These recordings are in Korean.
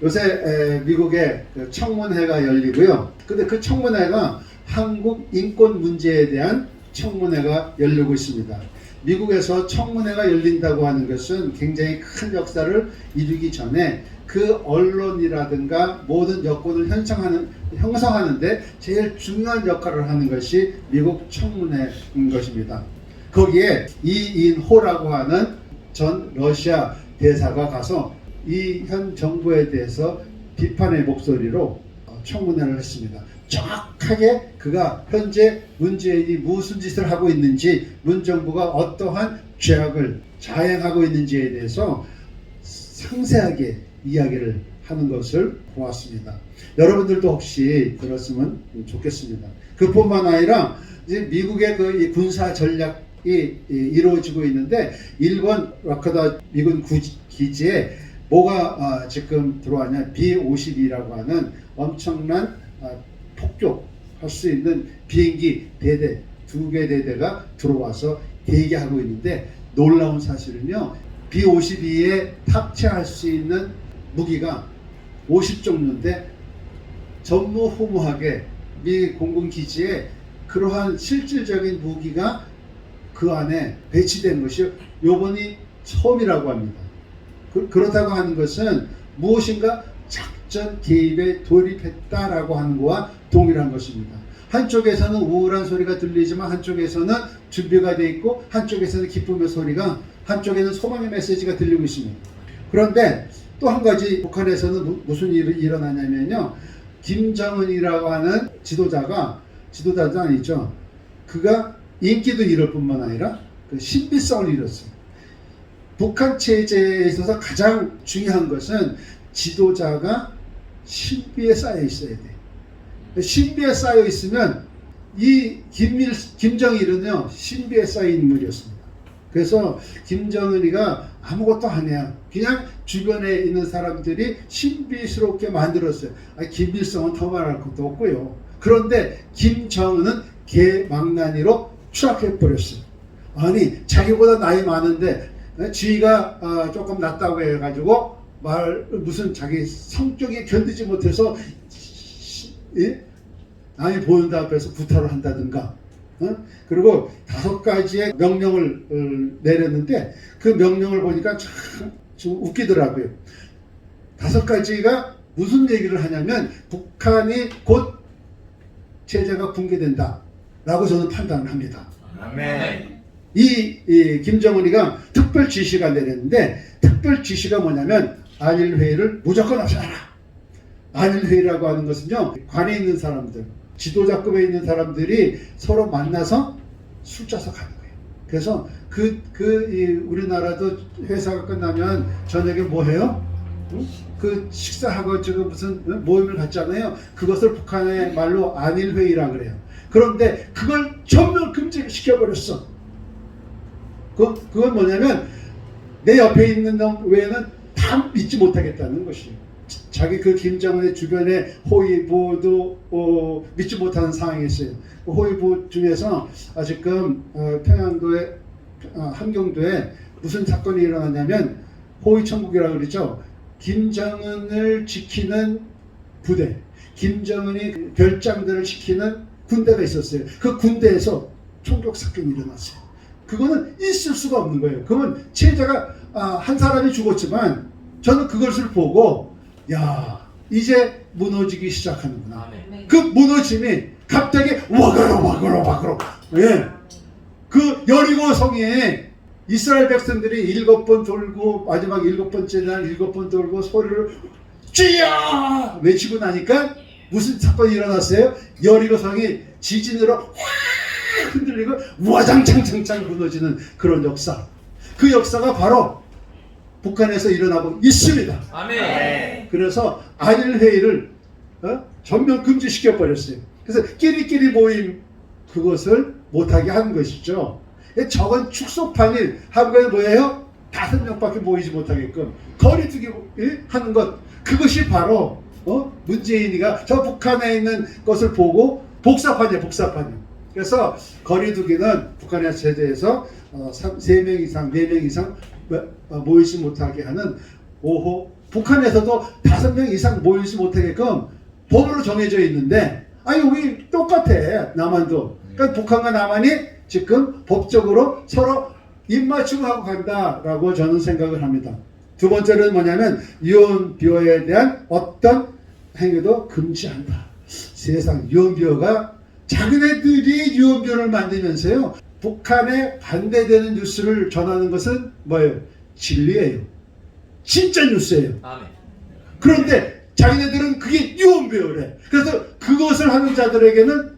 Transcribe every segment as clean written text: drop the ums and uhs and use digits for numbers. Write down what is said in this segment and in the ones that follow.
요새 미국에 그 청문회가 열리고요. 근데 그 청문회가 한국 인권 문제에 대한 청문회가 열리고 있습니다. 미국에서 청문회가 열린다고 하는 것은 굉장히 큰 역사를 이루기 전에 그 언론이라든가 모든 여건을 형성하는데 제일 중요한 역할을 하는 것이 미국 청문회인 것입니다. 거기에 이인호라고 하는 전 러시아 대사가 가서 이 현 정부에 대해서 비판의 목소리로 청문회를 했습니다. 정확하게 그가 현재 문재인이 무슨 짓을 하고 있는지, 문정부가 어떠한 죄악을 자행하고 있는지에 대해서 상세하게 이야기를 하는 것을 보았습니다. 여러분들도 혹시 들었으면 좋겠습니다. 그뿐만 아니라 이제 미국의 그 군사 전략이 이루어지고 있는데, 일본 라카다 미군 기지에 뭐가 지금 들어왔냐, B-52라고 하는 엄청난 폭격할 수 있는 비행기 대대, 2개 대대가 들어와서 대기하고 있는데, 놀라운 사실은요, B-52에 탑재할 수 있는 무기가 50종류인데 전무후무하게 미 공군기지에 그러한 실질적인 무기가 그 안에 배치된 것이 요번이 처음이라고 합니다. 그렇다고 하는 것은 무엇인가 작전 개입에 돌입했다라고 하는 것과 동일한 것입니다. 한쪽에서는 우울한 소리가 들리지만 한쪽에서는 준비가 되어 있고, 한쪽에서는 기쁨의 소리가, 한쪽에는 소망의 메시지가 들리고 있습니다. 그런데 또 한 가지 북한에서는 무슨 일이 일어나냐면요, 김정은이라고 하는 지도자가 아니죠. 그가 인기도 잃을 뿐만 아니라 그 신비성을 잃었어요. 북한 체제에 있어서 가장 중요한 것은 지도자가 신비에 쌓여 있어야 돼. 신비에 쌓여 있으면 이 김정일은요, 신비에 쌓인 인물이었습니다. 그래서 김정은이가 아무것도 안 해요. 그냥 주변에 있는 사람들이 신비스럽게 만들었어요. 김일성은 더 말할 것도 없고요. 그런데 김정은은 개망나니로 추락해버렸어요. 아니, 자기보다 나이 많은데 지위가 조금 낮다고 해가지고 무슨 자기 성격이 견디지 못해서 남이 보는 앞에서 구타를 한다든가, 그리고 5가지의 명령을 내렸는데 그 명령을 보니까 좀 웃기더라고요. 5가지가 무슨 얘기를 하냐면, 북한이 곧 체제가 붕괴된다 라고 저는 판단을 합니다. 아멘. 이 김정은이가 특별 지시가 내렸는데, 특별 지시가 뭐냐면 안일회의를 무조건 없애라. 안일회의라고 하는 것은요, 관에 있는 사람들, 지도자급에 있는 사람들이 서로 만나서 술 짜서 가는 거예요. 그래서 우리나라도 회사가 끝나면 저녁에 뭐 해요? 그 식사하고 지금 무슨 모임을 갖잖아요. 그것을 북한의 말로 안일회의라 그래요. 그런데 그걸 전면 금지시켜버렸어. 그건 뭐냐면 내 옆에 있는 놈 외에는 다 믿지 못하겠다는 것이에요. 자기 그 김정은의 주변에 호위부도 믿지 못하는 상황이 있어요. 그 호위부 중에서 지금 평양도에 함경도에 무슨 사건이 일어났냐면, 호위천국이라고 그러죠. 김정은을 지키는 부대, 김정은이 별장들을 지키는 군대가 있었어요. 그 군대에서 총격 사건이 일어났어요. 그거는 있을 수가 없는 거예요. 그러면 체제가 한 사람이 죽었지만, 저는 그것을 보고, 야, 이제 무너지기 시작하는구나. 그 무너짐이 갑자기 와그로 예. 그 여리고 성에 이스라엘 백성들이 7번 돌고, 마지막 7번째 날 7번 돌고 소리를 쥐야 외치고 나니까 무슨 사건이 일어났어요? 여리고 성이 지진으로 확 흔들리고 와장창창창 무너지는 그런 역사. 그 역사가 바로 북한에서 일어나고 있습니다. 아멘. 그래서 안일회의를 전면 금지시켜 버렸어요. 그래서 끼리끼리 모임, 그것을 못하게 한 것이죠. 저건 축소판일, 한국에 뭐예요? 5명밖에 모이지 못하게끔 거리두기 하는 것. 그것이 바로 문재인이가 저 북한에 있는 것을 보고 복사판이에요. 그래서 거리두기는 북한의 체제에서 3명 이상, 4명 이상 모이지 못하게 하는 5호 북한에서도 5명 이상 모이지 못하게끔 법으로 정해져 있는데 아니 우리 똑같아. 남한도. 그러니까 북한과 남한이 지금 법적으로 서로 입맞춤하고 간다라고 저는 생각을 합니다. 두 번째는 뭐냐면 유언비어에 대한 어떤 행위도 금지한다. 세상 유언비어가 자기네들이 유언비어를 만들면서요. 북한에 반대되는 뉴스를 전하는 것은 뭐예요? 진리예요. 진짜 뉴스예요. 아멘. 그런데 자기네들은 그게 유언비어래. 그래서 그것을 하는 자들에게는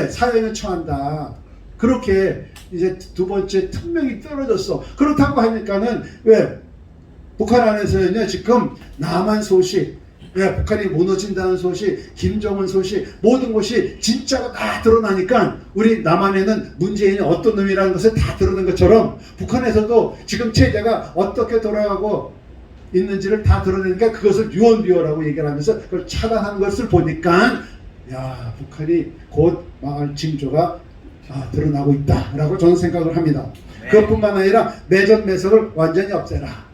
사형을 처한다. 그렇게 이제 두 번째 특명이 떨어졌어. 그렇다고 하니까는 왜 북한 안에서는요 지금 남한 소식, 북한이 무너진다는 소식, 김정은 소식, 모든 것이 진짜가 다 드러나니까 우리 남한에는 문재인이 어떤 놈이라는 것을 다 드러낸 것처럼 북한에서도 지금 체제가 어떻게 돌아가고 있는지를 다 드러내니까 그것을 유언비어라고 얘기를 하면서 그걸 차단한 것을 보니까 야 북한이 곧 망할 징조가 드러나고 있다라고 저는 생각을 합니다. 네. 그것뿐만 아니라 매전 매석을 완전히 없애라.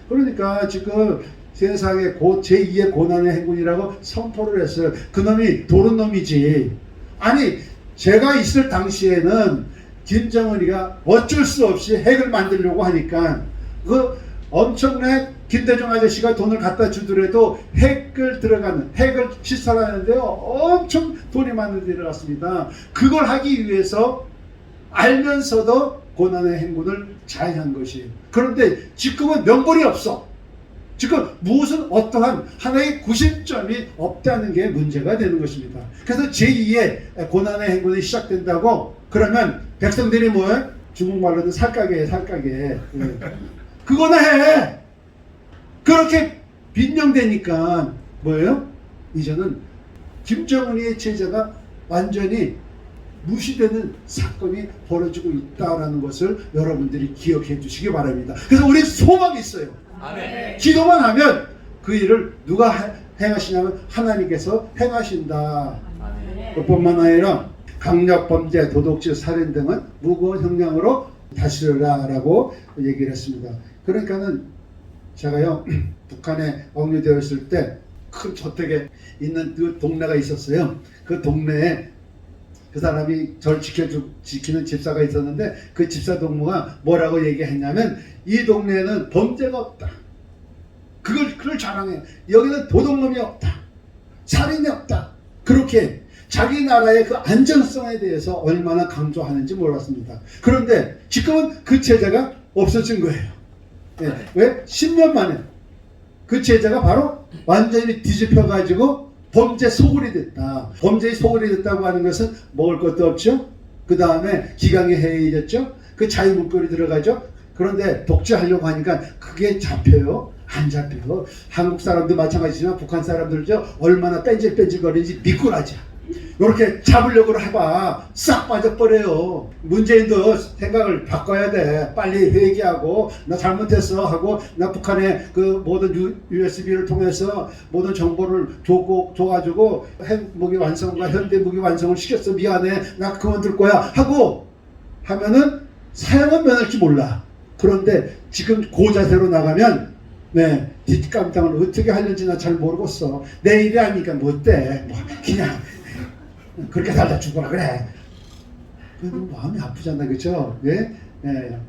그러니까 지금 세상에 제2의 고난의 행군이라고 선포를 했어요. 그놈이 도른 놈이지. 아니 제가 있을 당시에는 김정은이가 어쩔 수 없이 핵을 만들려고 하니까 그 엄청난 김대중 아저씨가 돈을 갖다 주더라도 핵을 시설하는데요 엄청 돈이 많이 들어갔습니다. 그걸 하기 위해서 알면서도 고난의 행군을 자행한 것이에요. 그런데 지금은 명분이 없어. 지금 무슨 어떠한 하나의 구심점이 없다는 게 문제가 되는 것입니다. 그래서 제2의 고난의 행군이 시작된다고 그러면 백성들이 뭐예요? 중국말로는 살가게 그거나 해. 그렇게 빈정대니까 뭐예요? 이제는 김정은이의 체제가 완전히 무시되는 사건이 벌어지고 있다는 것을 여러분들이 기억해 주시기 바랍니다. 그래서 우리 소망이 있어요. 아멘. 기도만 하면 그 일을 누가 행하시냐면 하나님께서 행하신다. 아멘. 그뿐만 아니라 강력범죄, 도둑질, 살인 등은 무거운 형량으로 다스려라라고 얘기를 했습니다. 그러니까는 제가요 북한에 억류되어 있을 때 큰 저택에 있는 그 동네가 있었어요. 그 동네에 그 사람이 절 지키는 집사가 있었는데 그 집사 동무가 뭐라고 얘기했냐면 이 동네에는 범죄가 없다. 그걸 자랑해. 여기는 도둑놈이 없다. 살인이 없다. 그렇게 자기 나라의 그 안정성에 대해서 얼마나 강조하는지 몰랐습니다. 그런데 지금은 그 체제가 없어진 거예요. 왜? 10년 만에 그 체제가 바로 완전히 뒤집혀가지고 범죄 소굴이 됐다. 범죄의 소굴이 됐다고 하는 것은 먹을 것도 없죠. 그 다음에 기강이 해이해졌죠. 그 자유문거리 들어가죠. 그런데 독재하려고 하니까 그게 잡혀요? 안 잡혀요. 한국 사람도 마찬가지지만 북한 사람들도 얼마나 뺀질뺀질거리는지 미꾸라지야. 이렇게 잡으려고 해봐 싹 빠져버려요. 문재인도 생각을 바꿔야 돼. 빨리 회개하고 나 잘못했어 하고 나 북한에 그 모든 USB를 통해서 모든 정보를 줘가지고 핵무기 완성과 현대 무기 완성을 시켰어. 미안해. 나 그만둘 거야 하고 하면은 사형은 면할 줄 몰라. 그런데 지금 그 자세로 나가면 뒷감당을 어떻게 하는지 나 잘 모르겠어. 내 일이 아니니까 뭐 어때. 뭐 그냥 그렇게 살다 죽어라 그래. 그래도 마음이 아프잖아, 그렇죠?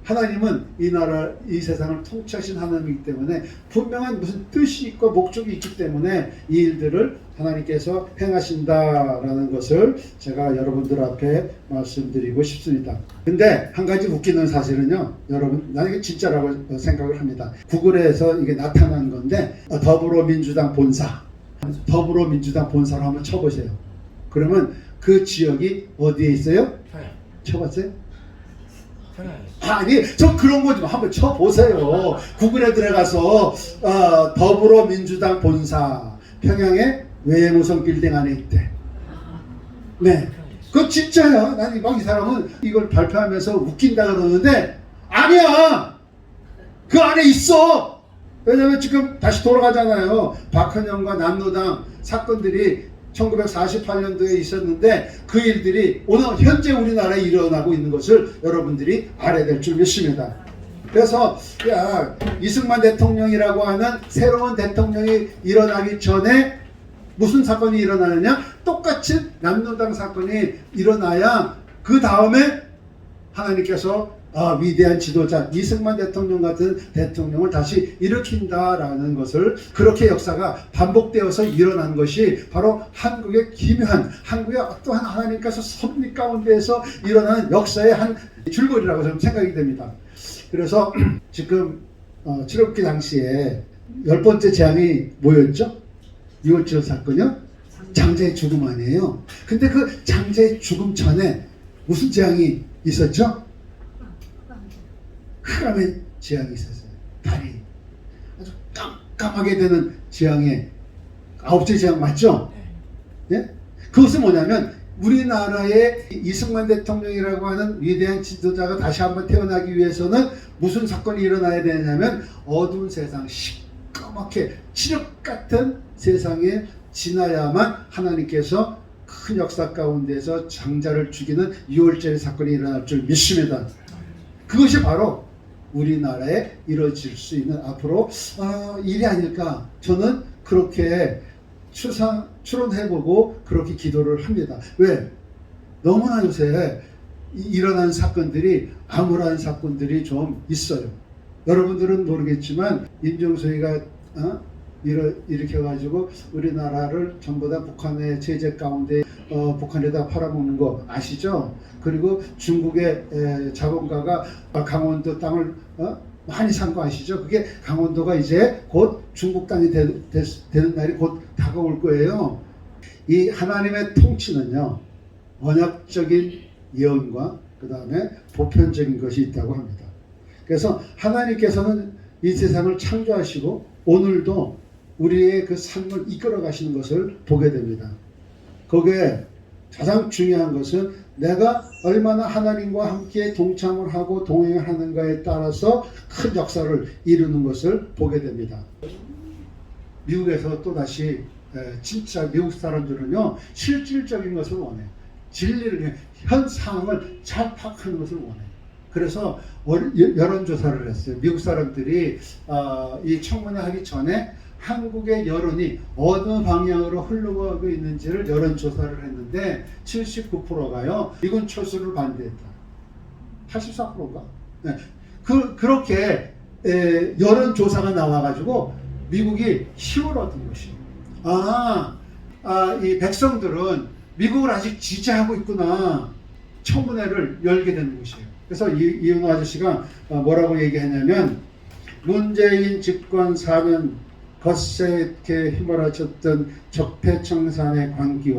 하나님은 이 나라, 이 세상을 통치하신 하나님이기 때문에 분명한 무슨 뜻이 있고 목적이 있기 때문에 이 일들을 하나님께서 행하신다라는 것을 제가 여러분들 앞에 말씀드리고 싶습니다. 근데 한 가지 웃기는 사실은요, 여러분, 나는 이게 진짜라고 생각을 합니다. 구글에서 이게 나타난 건데 더불어민주당 본사로 한번 쳐보세요. 그러면 그 지역이 어디에 있어요? 평양. 쳐봤어요? 평양에. 아니, 저 그런 거 좀 한번 쳐보세요. 구글에 들어가서 더불어민주당 본사 평양에 외무성 빌딩 안에 있대. 네, 그거 진짜야. 난 막 이 사람은 이걸 발표하면서 웃긴다 그러는데 아니야. 그 안에 있어. 왜냐면 지금 다시 돌아가잖아요. 박헌영과 남로당 사건들이 1948년도에 있었는데 그 일들이 오늘 현재 우리나라에 일어나고 있는 것을 여러분들이 알아야 될 줄 믿습니다. 그래서 야, 이승만 대통령이라고 하는 새로운 대통령이 일어나기 전에 무슨 사건이 일어나느냐? 똑같이 남노당 사건이 일어나야 그 다음에 하나님께서 위대한 지도자 이승만 대통령 같은 대통령을 다시 일으킨다라는 것을, 그렇게 역사가 반복되어서 일어난 것이 바로 한국의 기묘한, 한국의 어떠한 하나님께서 섭리 가운데에서 일어나는 역사의 한 줄거리라고 저는 생각이 됩니다. 그래서 지금 출애굽기 당시에 10번째 재앙이 뭐였죠? 6.27 사건이요? 장자의 죽음 아니에요? 근데 그 장자의 죽음 전에 무슨 재앙이 있었죠? 흑암의 재앙이 있었어요. 달이 아주 깜깜하게 되는 재앙의 9째 재앙 맞죠? 예? 그것은 뭐냐면 우리나라의 이승만 대통령이라고 하는 위대한 지도자가 다시 한번 태어나기 위해서는 무슨 사건이 일어나야 되냐면 어두운 세상, 시꺼멓게 칠흑 같은 세상에 지나야만 하나님께서 큰 역사 가운데서 장자를 죽이는 6월절 사건이 일어날 줄 믿습니다. 그것이 바로 우리나라에 이루어질 수 있는 앞으로 일이 아닐까, 저는 그렇게 추론해보고 그렇게 기도를 합니다. 왜? 너무나 요새 일어난 사건들이, 암울한 사건들이 좀 있어요. 여러분들은 모르겠지만 임종석이가 일으켜가지고 우리나라를 전부 다 북한의 제재 가운데 북한에다 팔아먹는 거 아시죠? 그리고 중국의 자본가가 강원도 땅을 많이 산 거 아시죠? 그게 강원도가 이제 곧 중국 땅이 되는 날이 곧 다가올 거예요. 이 하나님의 통치는요, 언약적인 예언과 그 다음에 보편적인 것이 있다고 합니다. 그래서 하나님께서는 이 세상을 창조하시고 오늘도 우리의 그 삶을 이끌어 가시는 것을 보게 됩니다. 거기에 가장 중요한 것은 내가 얼마나 하나님과 함께 동참을 하고 동행을 하는가에 따라서 큰 역사를 이루는 것을 보게 됩니다. 미국에서 또다시 진짜 미국 사람들은요, 실질적인 것을 원해요. 진리를, 현 상황을 잘 파악하는 것을 원해요. 그래서 여론조사를 했어요. 미국 사람들이 이 청문회 하기 전에 한국의 여론이 어느 방향으로 흘러가고 있는지를 여론조사를 했는데 79%가요 미군 철수를 반대했다. 84%인가? 네. 그렇게 여론조사가 나와가지고 미국이 힘을 얻은 것이에요. 이 백성들은 미국을 아직 지지하고 있구나. 청문회를 열게 되는 것이에요. 그래서 이은호 아저씨가 뭐라고 얘기했냐면, 문재인 집권 4년 거세게 휘몰아쳤던 적폐청산의 광기,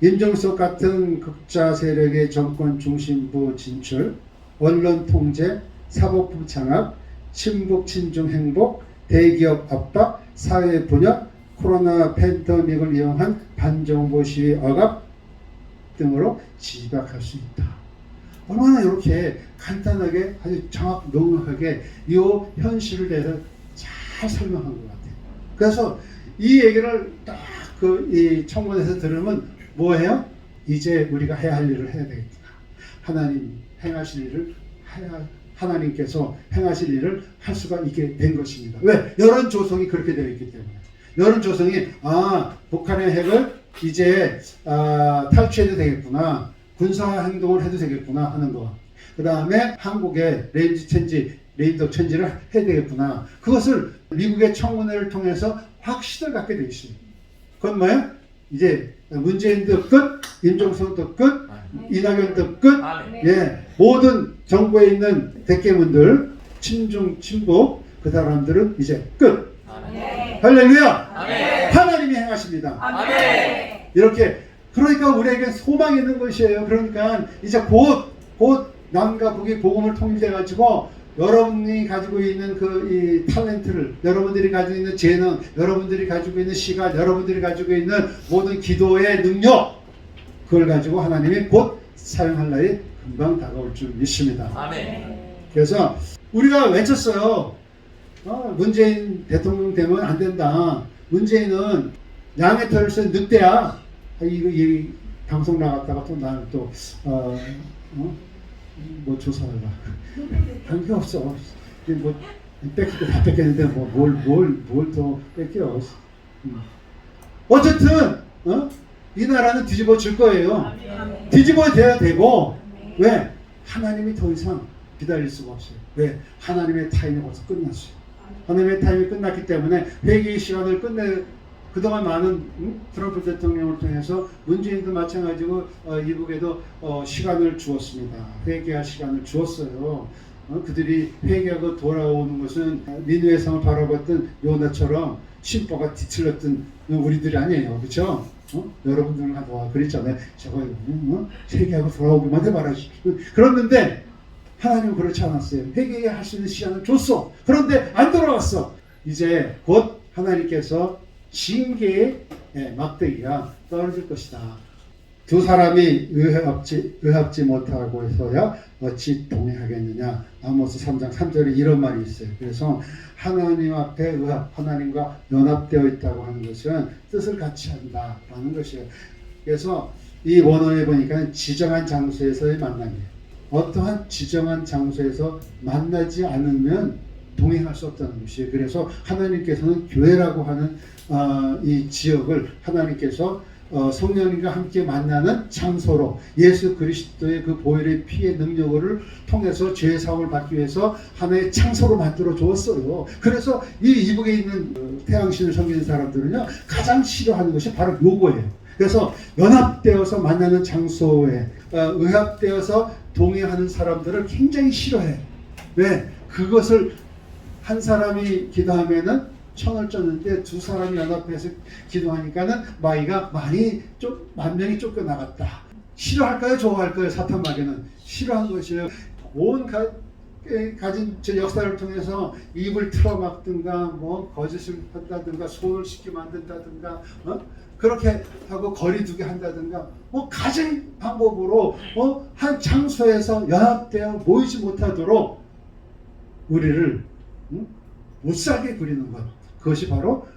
임종석 같은 극자 세력의 정권 중심부 진출, 언론 통제, 사법부 장악, 친북 친중 행복, 대기업 압박, 사회 분열, 코로나 팬데믹을 이용한 반정부 시위 억압 등으로 지적할 수 있다. 얼마나 이렇게 간단하게 아주 명확하게 이 현실을 대해서 잘 설명한 것 같아요. 그래서 이 얘기를 딱 이 청문회에서 들으면 뭐예요? 이제 우리가 해야 할 일을 해야 되겠구나. 하나님 행하실 일을 하나님께서 행하실 일을 할 수가 있게 된 것입니다. 왜? 여론 조성이 그렇게 되어 있기 때문에. 여론 조성이 북한의 핵을 이제 탈취해도 되겠구나, 군사 행동을 해도 되겠구나 하는 거. 그 다음에 한국의 레임덕 천지를 해야 되겠구나. 그것을 미국의 청문회를 통해서 확신을 갖게 돼 있어요. 그건 뭐예요? 이제 문재인도 끝, 임종석도 끝, 이낙연도 끝. 예, 모든 정부에 있는 대깨문들, 친중, 친북, 그 사람들은 이제 끝. 할렐루야! 하나님이 행하십니다. 이렇게, 그러니까 우리에게 소망이 있는 것이에요. 그러니까 이제 곧 남과 북이 복음을 통일해 가지고 여러분이 가지고 있는 이 탤런트를, 여러분들이 가지고 있는 재능, 여러분들이 가지고 있는 시간, 여러분들이 가지고 있는 모든 기도의 능력, 그걸 가지고 하나님이 곧 사용할 날이 금방 다가올 줄 믿습니다. 그래서 우리가 외쳤어요. 문재인 대통령 되면 안 된다. 문재인은 양의 털을 쓴 늑대야. 이 방송 나갔다가 또 나는 또 뭐 조사해봐. 관계 없어. 이게 뭐 뺏기고 다 뺏겼는데 뭘 더 뺏겨. 어쨌든 이 나라는 뒤집어 줄 거예요. 뒤집어 돼야 되고 왜? 하나님이 더 이상 기다릴 수가 없어요. 왜? 하나님의 타임이 벌써 끝났어요. 하나님의 타임이 끝났기 때문에 회개의 시간을 그동안 많은 트럼프 대통령을 통해서 문재인도 마찬가지고 이북에도 시간을 주었습니다. 회개할 시간을 주었어요. 그들이 회개하고 돌아오는 것은 니느웨 성을 바라봤던 요나처럼 심보가 뒤틀렸던 우리들이 아니에요. 그렇죠? 여러분들은 그랬잖아요. 저거 회개하고 돌아오기만 해봐라. 그랬는데 하나님은 그렇지 않았어요. 회개할 수 있는 시간을 줬어. 그런데 안 돌아왔어. 이제 곧 하나님께서 징계의 막대기가 떨어질 것이다. 두 사람이 의합지 못하고 해서야 어찌 동행하겠느냐. 아모스 3장 3절에 이런 말이 있어요. 그래서 하나님 앞에 하나님과 연합되어 있다고 하는 것은 뜻을 같이 한다라는 것이에요. 그래서 이 원어에 보니까 지정한 장소에서의 만남이에요. 어떠한 지정한 장소에서 만나지 않으면 동행할 수 없다는 것이에요. 그래서 하나님께서는 교회라고 하는 이 지역을 하나님께서 성령님과 함께 만나는 장소로 예수 그리스도의 그 보혈의 피의 능력을 통해서 죄의 사함을 받기 위해서 하나의 장소로 만들어 주었어요. 그래서 이 이북에 있는 태양신을 섬기는 사람들은요 가장 싫어하는 것이 바로 요거예요. 그래서 연합되어서 만나는 장소에 의합되어서 동행하는 사람들을 굉장히 싫어해. 왜? 그것을 한 사람이 기도하면은 천을 쪘는데 두 사람이 연합해서 기도하니까는 마귀가 만 명이 쫓겨나갔다. 싫어할까요? 좋아할까요? 사탄 마귀는 싫어한 것이에요. 온 가진 제 역사를 통해서 입을 틀어막든가 뭐 거짓을 한다든가 손을 씻게 만든다든가 그렇게 하고 거리두기 한다든가 가진 방법으로 한 장소에서 연합되어 모이지 못하도록 우리를 못 살게 그리는 것. 그것이 바로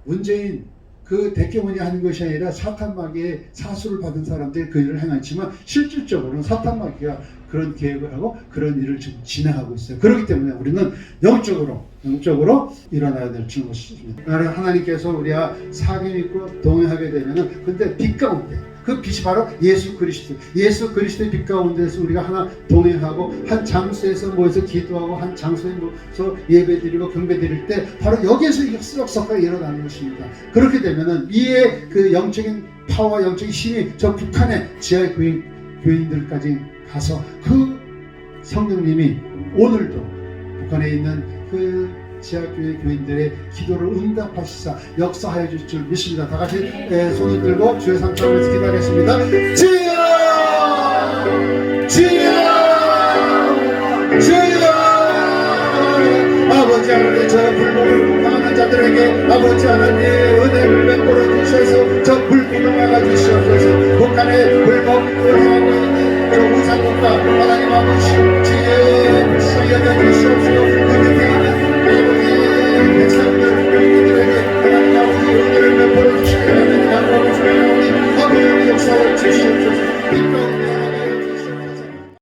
문재인 그 대개문이 하는 것이 아니라 사탄 마귀의 사수를 받은 사람들이 그 일을 행했지만 실질적으로는 사탄 마귀가 그런 계획을 하고 그런 일을 지금 진행하고 있어요. 그렇기 때문에 우리는 영적으로 일어나야 될 줄 것입니다. 하나님께서 우리가 사귐 있고 동행하게 되면은 근데 빛 가운데 그 빛이 바로 예수 그리스도의 빛 가운데서 우리가 하나 동행하고 한 장소에서 모여서 기도하고 한 장소에 모여서 예배드리고 경배드릴 때 바로 여기에서 역사가 일어나는 것입니다. 그렇게 되면은 이의 그 영적인 파워, 영적인 힘이 저 북한의 지하 교인들까지 가서 그 성령님이 오늘도 북한에 있는 그 지하교회 교인들의 기도를 응답하시사 역사하여 주실 줄 믿습니다. 다 같이 손을 들고 주의 상처하면서 기도하겠습니다. 주여! 주여! 주여! 아버지 하나님 저 불복을 당하는 자들에게 아버지 하나님 은혜를 베풀어 주셔서 저 불복을 막아주시옵소서. 북한의 불복을 하고 있는 저 우상국가 하나님 아버지 지혜에 살려내 주시옵소서.